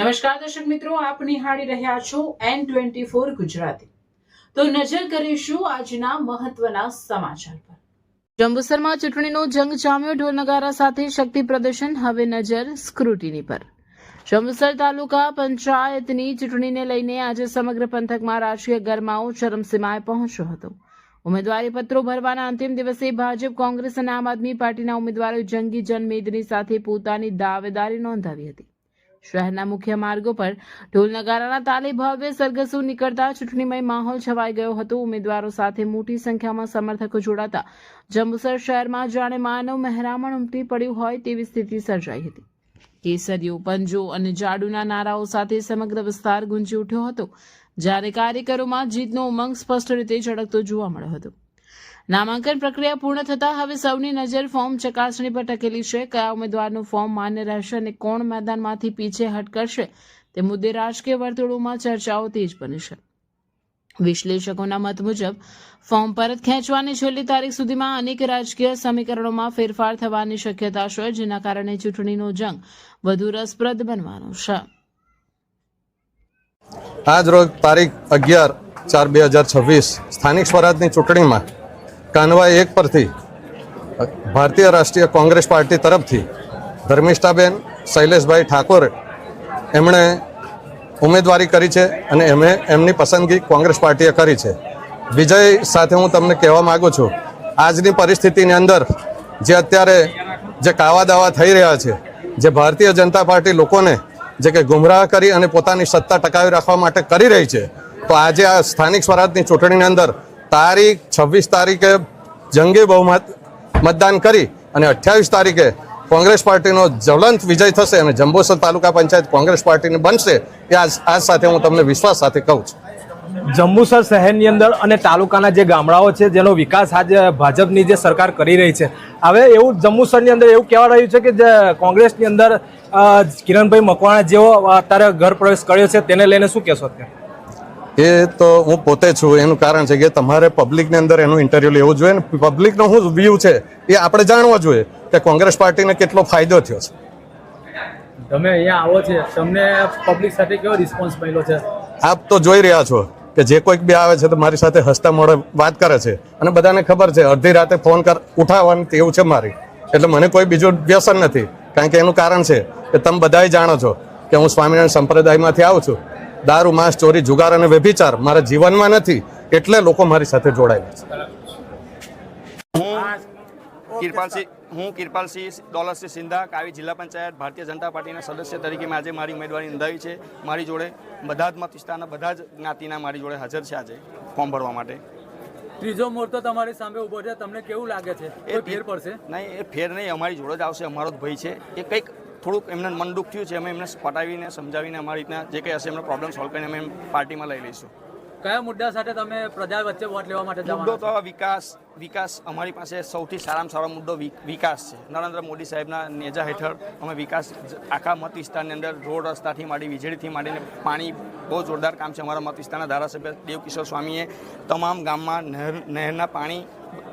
નમસ્કાર દર્શક મિત્રો, આપ નિહાળી રહ્યા છો N24 ગુજરાતી। તો નજર કરીશું આજના મહત્વના સમાચાર પર। જંબુસરમાં ચૂંટણીનો જંગ જામ્યો, ઢોલ નગારા સાથે શક્તિ પ્રદર્શન। હવે નજર સ્ક્રુટિની પર। જંબુસર તાલુકા પંચાયતની ચૂંટણીને લઈને આજે સમગ્ર પંથકમાં રાજકીય ગરમાવો ચરમસીમાએ પહોંચ્યો હતો। ઉમેદવારી પત્રો ભરવાના અંતિમ દિવસે ભાજપ, કોંગ્રેસ અને આમ આદમી પાર્ટીના ઉમેદવારોએ જંગી જનમેદની સાથે પોતાની દાવેદારી નોંધાવી હતી। શહેરના મુખ્ય માર્ગો પર ઢોલ નગારાના તાલે ભવ્ય સરઘસો નીકળતા ચૂંટણીમય માહોલ છવાઈ ગયો હતો। ઉમેદવારો સાથે મોટી સંખ્યામાં સમર્થકો જોડાતા જંબુસર શહેરમાં જાણે માનવ મહેરામણ ઉમટી પડ્યું હોય તેવી સ્થિતિ સર્જાઈ હતી। કેસરીઓ, પંજો અને જાડુના નારાઓ સાથે સમગ્ર વિસ્તાર ગુંજી ઉઠ્યો હતો, જ્યારે કાર્યકરોમાં જીતનો ઉમંગ સ્પષ્ટ રીતે ઝળકતો જોવા મળ્યો હતો। નામાંકન પ્રક્રિયા પૂર્ણ થતાં હવે સૌની નજર ફોર્મ ચકાસણી પર ટકેલી છે। કયા ઉમેદવારનું ફોર્મ માન્ય રહેશે અને કોણ મેદાનમાંથી પીછેહટ કરશે તે મુદ્દે રાજકીય વર્તુળોમાં ચર્ચાઓ તેજ બની છે। વિશ્લેષકોના મત મુજબ ફોર્મ પરત ખેંચવાની છેલ્લી તારીખ સુધીમાં અનેક રાજકીય સમીકરણોમાં ફેરફાર થવાની શક્યતા છે, જેના કારણે ચૂંટણીનો જંગ વધુ રસપ્રદ બનવાનો છે। આજ રોજ તારીખ 11/4/2026 સ્થાનિક સ્વરાજની ચૂંટણીમાં કાનવા 1 પરથી ભારતીય રાષ્ટ્રીય કોંગ્રેસ પાર્ટી તરફથી ધર્મિષ્ઠાબેન શૈલેષભાઈ ઠાકોર એમણે ઉમેદવારી કરી છે અને એમની પસંદગી કોંગ્રેસ પાર્ટીએ કરી છે। વિજય સાથે હું તમને કહેવા માગું છું, આજની પરિસ્થિતિની અંદર જે અત્યારે જે કાવા દાવા થઈ રહ્યા છે, જે ભારતીય જનતા પાર્ટી લોકોને જે કે ગુમરાહ કરી અને પોતાની સત્તા ટકાવી રાખવા માટે કરી રહી છે, તો આજે આ સ્થાનિક સ્વરાજની ચૂંટણીની અંદર તારીખ 26 તારીખે જંગી બહુમત મતદાન કરી અને 28 તારીખે કોંગ્રેસ પાર્ટીનો જ્વલંત વિજય થશે અને જંબુસર તાલુકા પંચાયત કોંગ્રેસ પાર્ટીની બનશે, એ આજ સાથે હું તમને વિશ્વાસ સાથે કહું છું। જંબુસર શહેરની અંદર અને તાલુકાના જે ગામડાઓ છે જેનો વિકાસ આજે ભાજપની જે સરકાર કરી રહી છે, હવે એવું જંબુસરની અંદર એવું કહેવા રહ્યું છે કે જે કોંગ્રેસની અંદર કિરણભાઈ મકવાણા જેવો અત્યારે ઘર પ્રવેશ કર્યો છે, તેને લઈને શું કહેશો અત્યારે? એ તો હું પોતે છું, એનું કારણ છે કે તમારે પબ્લિકની અંદર એનું ઇન્ટરવ્યુ લેવું જોઈએ ને પબ્લિકનો શું વ્યૂ છે એ આપણે જાણવો જોઈએ કે કોંગ્રેસ પાર્ટીને કેટલો ફાયદો થયો છે। તમે અહીંયા આવો છે, તમને પબ્લિક સાથે કેવો રિસ્પોન્સ મળ્યો છે? આપ તો જોઈ રહ્યા છો કે જે કોઈક બી આવે છે તો મારી સાથે હસતા મોઢે વાત કરે છે અને બધાને ખબર છે અડધી રાતે ફોન ઉઠાવવાનું તેવું છે મારી, એટલે મને કોઈ બીજું વ્યસન નથી। કારણ કે એનું કારણ છે કે તમે બધાય જાણો છો કે હું સ્વામિનારાયણ સંપ્રદાયમાંથી આવું છું। દારૂ, માંસ, ચોરી, જુગાર અને વ્યભિચાર મારા જીવનમાં નથી, એટલે લોકો મારી સાથે જોડાયેલા છે। હું કિરપાલસિંહ દોલતસિંહ સિંધા, કાવી જિલ્લા પંચાયત ભારતીય જનતા પાર્ટીના સદસ્ય તરીકે મેં આજે મારી ઉમેદવારી નોંધાવી છે। મારી જોડે બધા જ મત વિસ્તારના બધા જ જ્ઞાતિના મારી જોડે હાજર છે આજે ફોર્મ ભરવા માટે। ત્રીજો મોરચો તમારી સામે ઉભો છે, તમને કેવું લાગે છે? એ ફેર પડશે? નહીં, એ ફેર નહીં, અમારી જોડે જ આવશે, અમારો જ ભય છે। એ કંઈક થોડુંક એમને મન દુઃખ થયું છે, અમે એમને પટાવીને સમજાવીને અમારી રીતના જે કંઈ હશે એમનો પ્રોબ્લેમ સોલ્વ કરીને અમે પાર્ટીમાં લઈ લઈશું। કયા મુદ્દા સાથે તમે પ્રજા વચ્ચે વોટ લેવા માટે મુદ્દો તો વિકાસ અમારી પાસે સૌથી સારામાં સારો મુદ્દો વિકાસ છે। નરેન્દ્ર મોદી સાહેબના નેજા હેઠળ અમે વિકાસ આખા મત વિસ્તારની અંદર રોડ રસ્તાથી માંડી વીજળીથી માંડીને પાણી બહુ જોરદાર કામ છે। અમારા મત વિસ્તારના ધારાસભ્ય દેવકિશોર સ્વામીએ તમામ ગામમાં નહેરના પાણી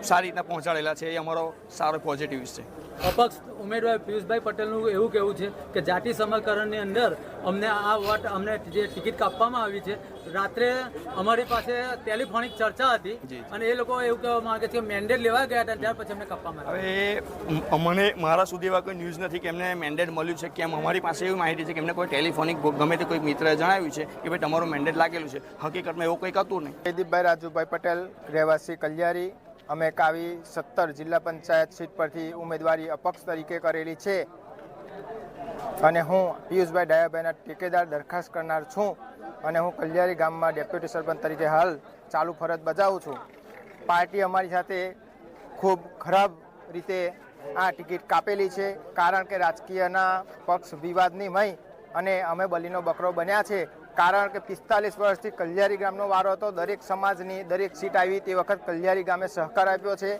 સારી રીતના પહોંચાડેલા છે, એ અમારો સારો પોઝિટિવ છે। અપક્ષ ઉમેદવાર પિયુષભાઈ પટેલનું એવું કહેવું છે કે જાતિ સમીકરણની અંદર અમને આ વોટ અમને જે ટિકિટ કાપવામાં આવી છે, રાત્રે અમારી પાસે ટેલિફોનિક ચર્ચા હતી અને એ લોકો એવું કહેવા માંગે છે કે મેન્ડેટ લેવા ગયા હતા ત્યાર પછી અમને કાપવામાં આવ્યા। હવે મને મારા સુધી એવા કોઈ ન્યૂઝ નથી કે એમને મેન્ડેટ મળ્યું છે, કેમ અમારી પાસે એવી માહિતી છે કે એમને કોઈ ટેલિફોનિક ગમે તે કોઈ મિત્રએ જણાવ્યું છે કે ભાઈ તમારું મેન્ડેટ લાગેલું છે, હકીકતમાં એવું કંઈક હતું નહીં। જયદીપભાઈ રાજુભાઈ પટેલ, રહેવાસી કલ્યારી, અમે કાવી 17 જિલ્લા પંચાયત સીટ પરથી ઉમેદવારી અપક્ષ તરીકે કરેલી છે અને હું પિયુષભાઈ ડાયાભાઈના ટેકેદાર દરખાસ્ત કરનાર છું અને હું કલ્યારી ગામમાં ડેપ્યુટી સરપંચ તરીકે હાલ ચાલુ ફરજ બજાવું છું। પાર્ટી અમારી સાથે ખૂબ ખરાબ રીતે આ ટિકિટ કાપેલી છે, કારણ કે રાજકીયના પક્ષ વિવાદની મય અને અમે બલીનો બકરો બન્યા છે। કારણ કે 45 વર્ષથી કલ્યારી ગામનો વારો હતો, દરેક સમાજની દરેક સીટ આવી તે વખત કલ્યારી ગામે સહકાર આપ્યો છે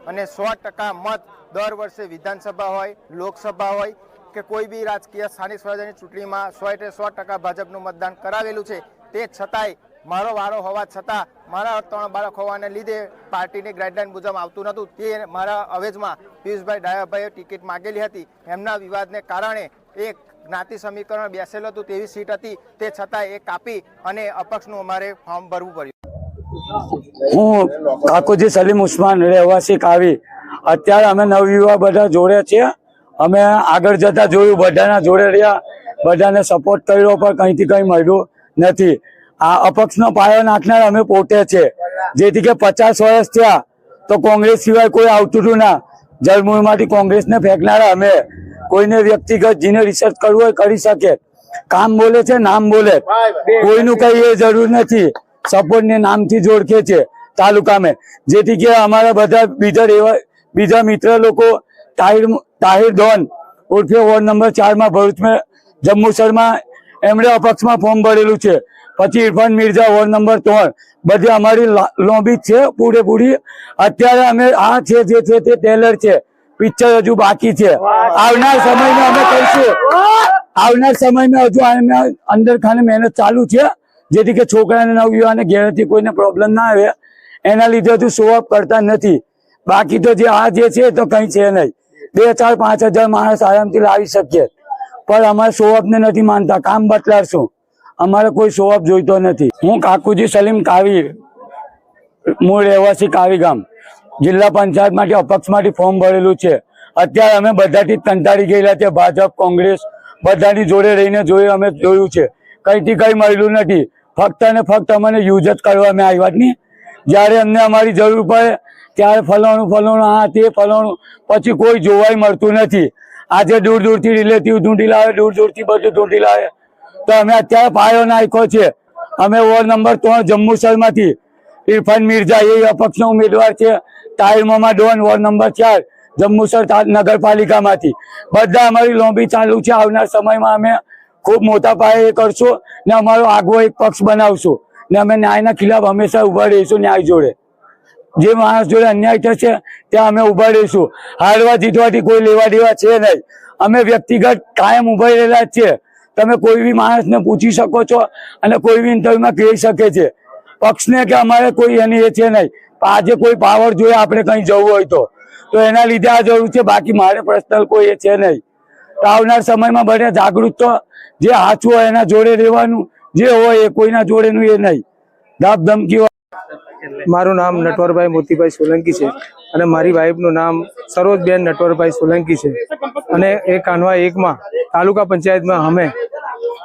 અને 100% મત દર વર્ષે વિધાનસભા હોય, લોકસભા હોય કે કોઈ બી રાજકીય સ્થાનિક સ્વરાજ્યની ચૂંટણીમાં 100% ભાજપનું મતદાન કરાવેલું છે। તે છતાંય મારો વારો હોવા છતાં મારા 3 બાળક હોવાને લીધે પાર્ટીની ગાઈડલાઈન મુજબ આવતું નહોતું, તે મારા અવેજમાં પિયુષભાઈ ડાયાભાઈએ ટિકિટ માગેલી હતી। એમના વિવાદને કારણે એક જ્ઞાતિ સમીકરણ બેસેલું હતું તેવી સીટ હતી, તે છતાં એ કાપી અને અપક્ષનું અમારે ફોર્મ ભરવું પડ્યું. હું કાકુજી સલીમ ઉસ્માન, રહેવાસી કાવી. અત્યારે અમે નવયુવા બધા જોડે છીએ. અમે આગળ જતા જોયું, બધાના જોડે રહ્યા, બધાને સપોર્ટ કર્યો, પણ કંઈથી કંઈ મળ્યું નથી. આ અપક્ષનો પાયો નાખનાર અમે પોતે છે, જેથી કે 50 વર્ષ થયા તો કોંગ્રેસ સિવાય કોઈ આવતું હતું ના. જળમૂળમાંથી કોંગ્રેસને ફેંકનારા અમે. કોઈને વ્યક્તિગત જેને રિસર્ચ કરવું હોય કરી શકે. કામ બોલે છે, નામ બોલે, કોઈનું કઈ એ જરૂર નથી. સપોર્ટ ને નામથી જ ઓળખે છે તાલુકામાં, જેથી કે અમારા બધા બીજા મિત્ર લોકો તાહિર ડોન ઉર્ફે વોર્ડ નંબર 4 માં ભરૂચમાં જંબુસરમાં એમણે અપક્ષમાં ફોર્મ ભરેલું છે. પછી ઇરફાન મિર્ઝા વોર્ડ નંબર 3, બધી અમારી લોબી છે પૂરેપૂરી. અત્યારે અમે આ છે જે છે તે ટેલર છે, પિક્ચર હજુ બાકી છે. આવનાર સમયમાં અમે કહીશું, આવનાર સમયમાં હજુ અમે અંદર ખાને મહેનત ચાલુ છે, જેથી કે છોકરાને નવયુવાને ઘેરથી કોઈને પ્રોબ્લેમ ના આવે. એના લીધે હજુ શો અપ કરતા નથી. બાકી તો જે આ જે છે તો કઈ છે નહીં. 2, 4, 5 હજાર માણસ આરામથી લાવી શકીએ, પણ અમારે શો અપ ને નથી માનતા. કામ બતલાડશું, અમારે કોઈ શો અપ જોઈતો નથી. હું કાકુજી સલીમ કાવી, મૂળ રહેવાસી કાવી ગામ, જિલ્લા પંચાયત માટે અપક્ષમાંથી ફોર્મ ભરેલું છે. અત્યારે અમે બધાથી કંટાળી ગયેલા છે. ભાજપ, કોંગ્રેસ બધાની જોડે રહીને અમે જોયું છે, કઈથી કઈ મળ્યું નથી. ફક્ત ને ફક્ત અમને યુઝ જ કરવામાં આવ્યા જ નહીં. જયારે અમને અમારી જરૂર પડે ત્યારે ફલાણું આ તે ફલાણું, પછી કોઈ જોવાય મળતું નથી. આજે દૂર દૂરથી રિલેટિવ ઢૂંઢી લાવે, દૂર દૂરથી બધું ઢૂંઢી લાવે. તો અમે અત્યારે પાયો નાખ્યો છે. અમે વોર્ડ નંબર 3 જંબુસરમાંથી ઇરફાન મિર્ઝા એ અપક્ષનો ઉમેદવાર છે. તાહિર મોહમ્મદ ડોન વોર્ડ નંબર 4 જંબુસર નગરપાલિકામાંથી. બધા અમારી લોબી ચાલુ છે. આવનાર સમયમાં અમે ખૂબ મોટા પાયે એ કરશું ને અમારો આગવો એક પક્ષ બનાવશું ને અમે ન્યાયના ખિલાફ હંમેશા ઉભા રહીશું. ન્યાય જોડે જે માણસ જોડે અન્યાય થશે ત્યાં અમે ઉભા રહીશું. હારવા જીતવાથી કોઈ લેવા દેવા છે નહીં. અમે વ્યક્તિગત કાયમ ઉભા રહેલા જ છે. તમે કોઈ બી માણસને પૂછી શકો છો અને કોઈ બી ઇન્ટરવ્યુમાં કહી શકે છે. પક્ષને કે અમારે કોઈ એની એ છે નહીં. આજે કોઈ પાવર જોઈએ આપણે કઈ જવું હોય તો એના લીધે આ જરૂર છે. બાકી મારે પર્સનલ કોઈ એ છે નહીં. તો આવનાર સમયમાં બધા જાગૃત તો જે સાચું હોય એના જોડે રહેવાનું, જે હોય એ કોઈના જોડેનું એ નહીં. ધાપ ધમકી. મારું નામ નટવરભાઈ મોતીભાઈ સોલંકી છે અને મારી વાઈફનું નામ સરોજબેન નટવરભાઈ સોલંકી છે. અને એ કાનવા 1 માં તાલુકા પંચાયતમાં અમે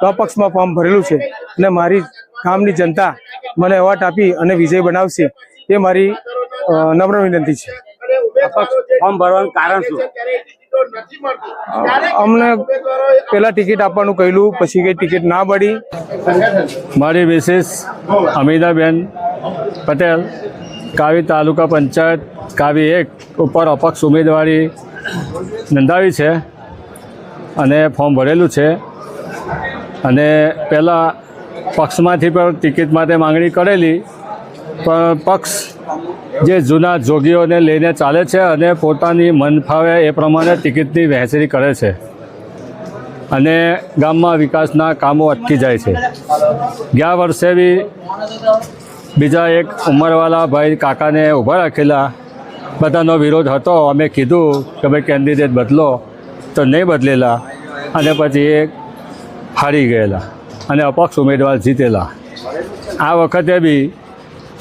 અપક્ષમાં ફોર્મ ભરેલું છે અને મારી ગામની જનતા મને એવોર્ડ આપી અને વિજય બનાવશે એ મારી નમ્ર વિનંતી છે. ફોર્મ ભરવાનું કારણ શું? અમને પેલા ટિકિટ આપવાનું કહેલું, પછી કઈ ટિકિટ ના મળી. મારી મિસિસ અમિતાબેન પટેલ કાવી તાલુકા પંચાયત કાવી 1 ઉપર અપક્ષ ઉમેદવારી નોંધાવી છે અને ફોર્મ ભરેલું છે. અને પહેલાં પક્ષમાંથી પણ ટિકિટ માટે માંગણી કરેલી, પણ પક્ષ જે જૂના જોગીઓને લઈને ચાલે છે અને પોતાની મન ફાવે એ પ્રમાણે ટિકિટની વહેંચણી કરે છે અને ગામમાં વિકાસના કામો અટકી જાય છે. ગયા વર્ષે બી બીજા એક ઉંમરવાળા ભાઈ કાકાને ઊભા રાખેલા, બધાનો વિરોધ હતો. અમે કીધું કે ભાઈ કેન્ડિડેટ બદલો, તો નહીં બદલેલા અને પછી એ હારી ગયેલા અને અપક્ષ ઉમેદવાર જીતેલા. આ વખતે બી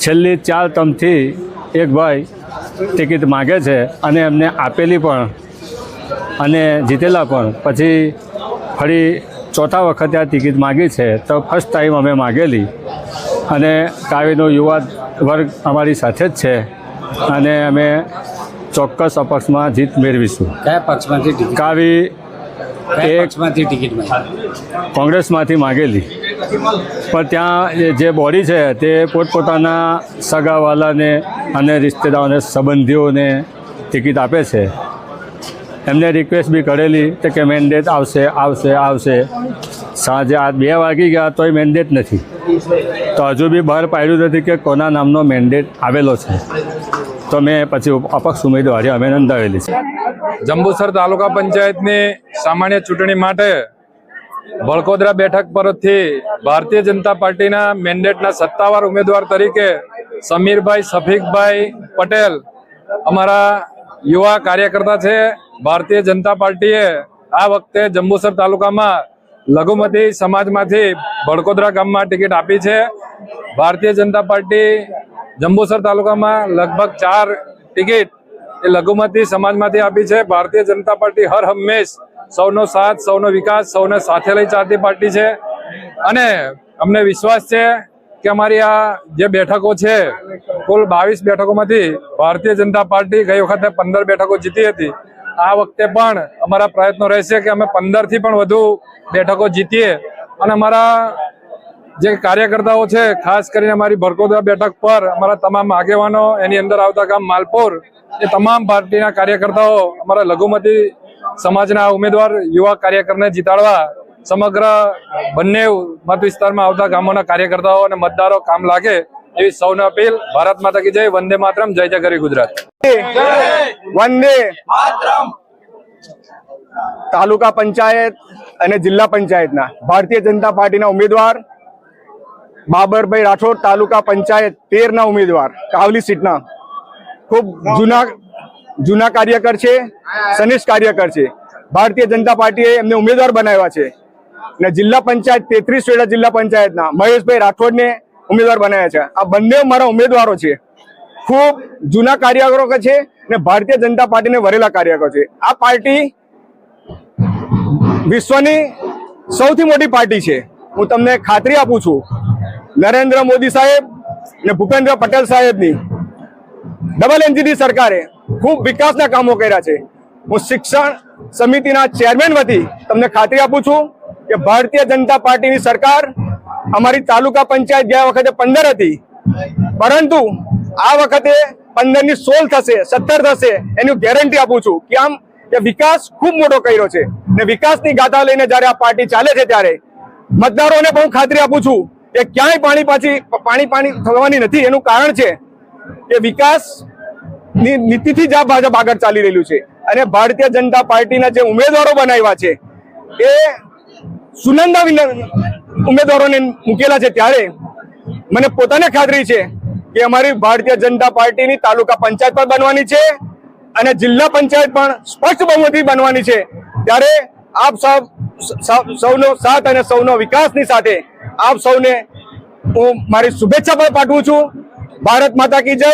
છેલ્લી 4 ટર્મથી એક ભાઈ ટિકિટ માગે છે અને એમને આપેલી પણ અને જીતેલા પણ. પછી ફરી 4થા વખતે આ ટિકિટ માગી છે. તો ફર્સ્ટ ટાઈમ અમે માગેલી અને કાવીનો યુવા વર્ગ અમારી સાથે જ છે અને અમે ચોક્કસ અપક્ષમાં જીત મેળવીશું. કયા પક્ષમાંથી? કાવી પક્ષમાંથી ટિકિટ કોંગ્રેસમાંથી માગેલી, પણ ત્યાં જે બોડી છે તે પોતપોતાના સગાવાલાને અને રિશ્તેદારોને સંબંધીઓને ટિકિટ આપે છે. એમને રિક્વેસ્ટ બી કરેલી કે મેન્ડેટ આવશે આવશે આવશે. સાંજે 2 વાગી ગયા તોય મેન્ડેટ નથી. તો હજુ બી બહાર પાડ્યું નથી કે કોના નામનો મેન્ડેટ આવેલો છે. તો મેં પછી અપક્ષ ઉમેદવારી અમે નોંધાવેલી છે. જંબુસર તાલુકા પંચાયતની સામાન્ય ચૂંટણી માટે ભળકોદરા બેઠક પરથી ભારતીય જનતા પાર્ટીના મેન્ડેટના સત્તાવાર ઉમેદવાર તરીકે સમીરભાઈ શફીકભાઈ પટેલ અમારા યુવા કાર્યકર્તા છે. ભારતીય જનતા પાર્ટીએ આ વખતે જંબુસર તાલુકામાં લઘુમતી સમાજમાંથી ભડકોદરા ગામમાં ટિકિટ આપી છે. ભારતીય જનતા પાર્ટી જંબુસર તાલુકામાં લગભગ 4 ટિકિટ એ લઘુમતી સમાજમાંથી આપી છે. ભારતીય જનતા પાર્ટી હર હંમેશ સૌનો સાથ, સૌનો વિકાસ, સૌને સાથે લઈ ચાલતી પાર્ટી છે અને અમને વિશ્વાસ છે કે અમારી આ જે બેઠકો છે કુલ 22 બેઠકોમાંથી ભારતીય જનતા પાર્ટી ગઈ વખતે 15 બેઠકો જીતી હતી. આ વખતે પણ અમારા પ્રયત્નો રહેશે કે અમે 15 થી પણ વધુ બેઠકો જીતીએ અને અમારા જે કાર્યકર્તાઓ છે, ખાસ કરીને અમારી ભડકોદરા બેઠક પર અમારા તમામ આગેવાનો, એની અંદર આવતા ગામ માલપુર, એ તમામ પાર્ટીના કાર્યકર્તાઓ અમારા લઘુમતી સમાજના ઉમેદવાર યુવા કાર્યકરને જીતાડવા સમગ્ર બંને મત વિસ્તારમાં આવતા ગામોના કાર્યકર્તાઓ અને મતદારો કામ લાગે એવી સૌને અપીલ. ભારત માતા કી જય. વંદે માતરમ. જય જય ગરી ગુજરાત. વંદે તાલુકા પંચાયત અને જિલ્લા પંચાયતના ભારતીય જનતા પાર્ટીના ઉમેદવાર બાબરભાઈ રાઠોડ, તાલુકા પંચાયત 13 ના ઉમેદવાર, કાવલી સીટના ખૂબ જૂના કાર્યકર છે, સનિષ્ઠ કાર્યકર છે. ભારતીય જનતા પાર્ટીએ એમને ઉમેદવાર બનાવ્યા છે અને જિલ્લા પંચાયત 33 વેડા જિલ્લા પંચાયતના મહેશભાઈ રાઠોડને ઉમેદવાર બનાવ્યા છે. આ બંને મારા ઉમેદવારો છે. ખૂબ જૂના કાર્યકરો છે અને ભારતીય જનતા પાર્ટીને વરેલા કાર્યકરો છે. આ પાર્ટી વિશ્વની સૌથી મોટી પાર્ટી છે. હું તમને ખાતરી આપું છું, નરેન્દ્ર મોદી સાહેબ અને ભૂપેન્દ્ર પટેલ સાહેબની ડબલ એન્જિનની સરકારે ખૂબ વિકાસના કામો કર્યા છે. હું શિક્ષણ સમિતિના ચેરમેન વતી તમને ખાતરી આપું છું કે ભારતીય જનતા પાર્ટીની સરકાર, અમારી તાલુકા પંચાયત ગયા વખતે 15 હતી, પરંતુ આ વખતે 15 ની 16 થશે, 17 થશે, એની ગેરંટી આપું છું. કેમ કે વિકાસ ખૂબ મોટો કર્યો છે ને વિકાસની ગાથા લઈને જ્યારે આ પાર્ટી ચાલે છે ત્યારે મતદારોને પણ ખાતરી આપું છું કે ક્યાંય પાણી થવાની નથી. એનું કારણ છે કે વિકાસની નીતિથી જ આ ભાજપ આગળ ચાલી રહેલું છે અને ભારતીય જનતા પાર્ટીના જે ઉમેદવારો બનાવ્યા છે એ સુનંદા ઉમેદવારોને મૂકેલા છે. ત્યારે મને પોતાને ખાતરી છે કે અમારી ભારતીય જનતા પાર્ટીની તાલુકા પંચાયત પણ બનવાની છે અને જિલ્લા પંચાયત પણ સ્પષ્ટ બહુમતી બનવાની છે. ત્યારે આપ સૌનો સાથ અને સૌનો વિકાસની સાથે આપ સૌને હું મારી શુભેચ્છા પણ પાઠવું છું. ભારત માતા કી જય.